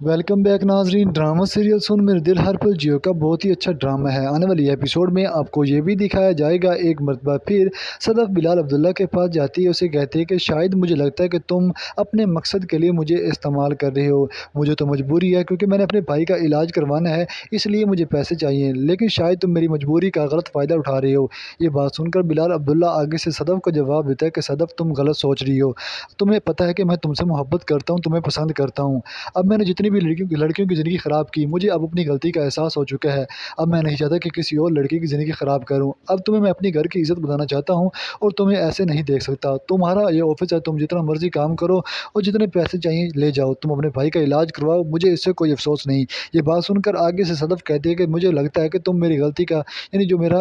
Welcome back नाजरीन। Drama serial सुन मेरे दिल हर पल जियो का बहुत ही अच्छा ड्रामा है। आने वाली एपिसोड में आपको ये भी दिखाया जाएगा, एक मरतबा फिर सदफ बिलाल अब्दुल्ला के पास जाती है, उसे कहती है कि शायद मुझे लगता है कि तुम अपने मकसद के लिए मुझे इस्तेमाल कर रहे हो। मुझे तो मजबूरी है क्योंकि मैंने अपने भाई का इलाज करवाना है, इसलिए मुझे पैसे चाहिए, लेकिन शायद तुम मेरी मजबूरी का गलत फ़ायदा उठा रहे हो। ये बात सुनकर बिलाल अब्दुल्ला आगे से सदफ को जवाब देता है कि सदफ तुम गलत सोच रही हो। तुम्हें पता है कि मैं तुमसे मोहब्बत करता हूँ, तुम्हें पसंद करता हूँ। अब मैंने जितनी भी लड़कियों की ज़िंदगी ख़राब की, मुझे अब अपनी गलती का एहसास हो चुका है। अब मैं नहीं चाहता कि किसी और लड़की की ज़िंदगी ख़राब करूँ। अब तुम्हें मैं अपने घर की इज़्ज़त बताना चाहता हूँ और तुम्हें ऐसे नहीं देख सकता। तुम्हारा ये ऑफ़िस है, तुम जितना मर्ज़ी काम करो और जितने पैसे चाहिए ले जाओ। तुम अपने भाई का इलाज करवाओ, मुझे इससे कोई अफ़सोस नहीं। ये बात सुनकर आगे से सदफ़ कहती है कि मुझे लगता है कि तुम मेरी गलती का जो मेरा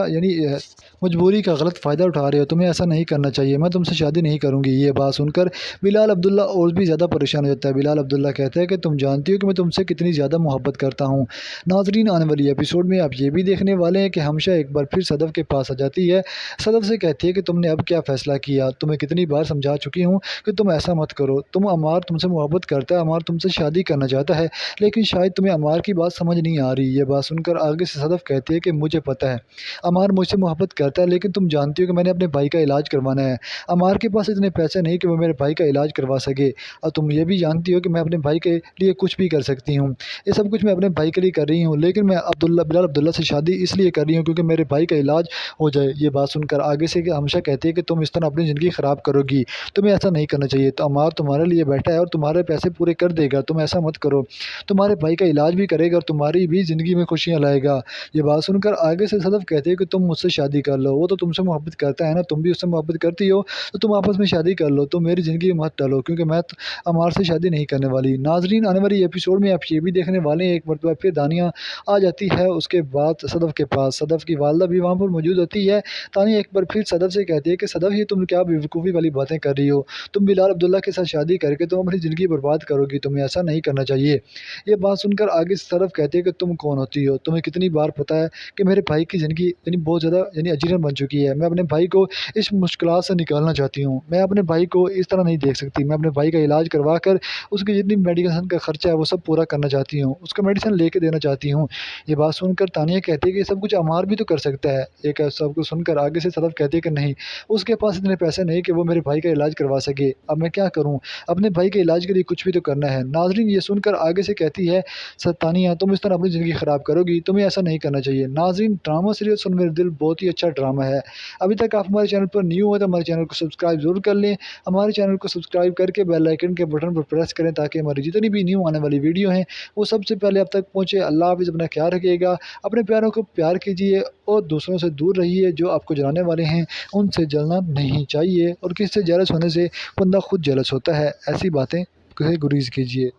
मजबूरी का गलत फ़ायदा उठा रहे हो। तुम्हें ऐसा नहीं करना चाहिए, मैं तुमसे शादी नहीं करूँगी। ये बात सुनकर बिलाल अब्दुल्ला और भी ज़्यादा परेशान हो जाता है। बिलाल अब्दुल्ला कहता है कि तुम जानती हो कि मैं तुमसे कितनी ज़्यादा मोहब्बत करता हूँ। नाज़रीन, आने वाली एपिसोड में आप ये भी देखने वाले हैं कि हमशा एक बार फिर सदफ़ के पास आ जाती है। सदफ़ से कहती है कि तुमने अब क्या फ़ैसला किया? तुम्हें कितनी बार समझा चुकी हूँ कि तुम ऐसा मत करो। अमार तुमसे मोहब्बत करता है, अमार तुमसे शादी करना चाहता है, लेकिन शायद तुम्हें अमार की बात समझ नहीं आ रही। ये बात सुनकर आगे से सदफ़ कहती है कि मुझे पता है, अमार मुझसे मोहब्बत करता है, लेकिन तुम जानती हो कि मैंने अपने भाई का इलाज करवाना है। अमार के पास इतने पैसे नहीं कि वो मेरे भाई का इलाज करवा सके, और तुम ये भी जानती हो कि मैं अपने भाई के लिए कुछ भी कर सकती हूँ। ये सब कुछ मैं अपने भाई के लिए कर रही हूँ, लेकिन मैं बिलाल अब्दुल्ला से शादी इसलिए कर रही हूँ क्योंकि मेरे भाई का इलाज हो जाए। ये बात सुनकर आगे से हमेशा कहती है कि तुम इस तरह अपनी ज़िंदगी ख़राब करोगी, तुम्हें ऐसा नहीं करना चाहिए। तो अमार तुम्हारे लिए बैठा है और तुम्हारे पैसे पूरे कर देगा, तुम ऐसा मत करो। तुम्हारे भाई का इलाज भी करेगा और तुम्हारी भी ज़िंदगी में खुशियाँ लाएगा। ये बात सुनकर आगे से सदफ़ कहते हैं कि तुम मुझसे शादी कर लो, वो तो तुमसे मोहब्बत करता है ना, तुम भी उससे मोहब्बत करती हो, तो तुम आपस में शादी कर लो। तुम मेरी ज़िंदगी में मत डालो क्योंकि मैं अमार से शादी नहीं करने वाली। नाज़रीन, आने वाली एपिसोड में आप ये भी देखने वाले हैं, एक मरतबा फिर दानिया आ जाती है उसके बाद सदफ़ के पास। सदफ़ की वालदा भी वहाँ पर मौजूद होती है। तानिया एक बार फिर सदफ़ से कहती है कि सदफ़, ये तुम क्या बेवकूफ़ी वाली बातें कर रही हो? तुम बिलाल अब्दुल्ला के साथ शादी करके तुम अपनी ज़िंदगी बर्बाद करोगी, तुम्हें ऐसा नहीं करना चाहिए। ये बात सुनकर आगे सदफ़ कहती है कि तुम कौन होती हो? तुम्हें कितनी बार पता है कि मेरे भाई की ज़िंदगी बहुत ज़्यादा अजीरन बन चुकी है। मैं अपने भाई को इस मुश्किलात से निकालना चाहती हूँ। मैं अपने भाई को इस तरह नहीं देख सकती। मैं अपने भाई का इलाज करवा कर उसकी जितनी मेडिकेशन का खर्चा है वो सब पूरा करना चाहती हूँ। उसका मेडिसिन लेके देना चाहती हूँ। ये बात सुनकर तानिया कहती है कि ये सब कुछ अमार भी तो कर सकता है। एक सब कुछ सुनकर आगे से सदफ़ कहती है कि नहीं, उसके पास इतने पैसे नहीं कि वो मेरे भाई का इलाज करवा सके। अब मैं क्या करूँ? अपने भाई के इलाज के लिए कुछ भी तो करना है। नाज़रीन, ये सुनकर आगे से कहती है तानिया, तुम इस तरह अपनी ज़िंदगी ख़राब करोगी, तुम्हें ऐसा नहीं करना चाहिए। नाज़रीन, ड्रामा सीरियल सुन मेरे दिल बहुत ही अच्छा ड्रामा है। अभी तक आप हमारे चैनल पर न्यू हो तो हमारे चैनल को सब्सक्राइब ज़रूर कर लें। हमारे चैनल को सब्सक्राइब करके बेल आइकन के बटन पर प्रेस करें ताकि हमारी जितनी भी न्यू आने वाली वीडियो हैं वो सबसे पहले आप तक पहुँचे। अल्लाह हाफ़िज़, अपना ख्याल रखिएगा, अपने प्यारों को प्यार कीजिए और दूसरों से दूर रहिए। जो आपको जलाने वाले हैं उनसे जलना नहीं चाहिए, और किसी से जेलस होने से बंदा खुद जेलस होता है। ऐसी बातें से गुरेज़ कीजिए।